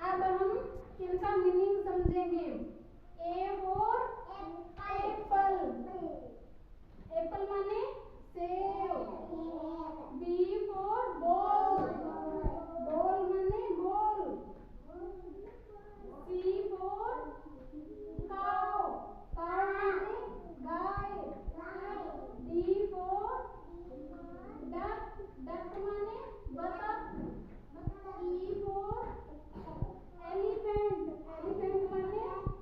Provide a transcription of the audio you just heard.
अब हम इनका मीनिंग समझेंगे। ए फॉर एप्पल, एप्पल माने सेब। बी फॉर बॉल, बॉल माने ball. C for cow, cow माने गाय। डी फॉर डक, डक माने बतख। ई फॉर एलिफेंट, एलिफेंट माने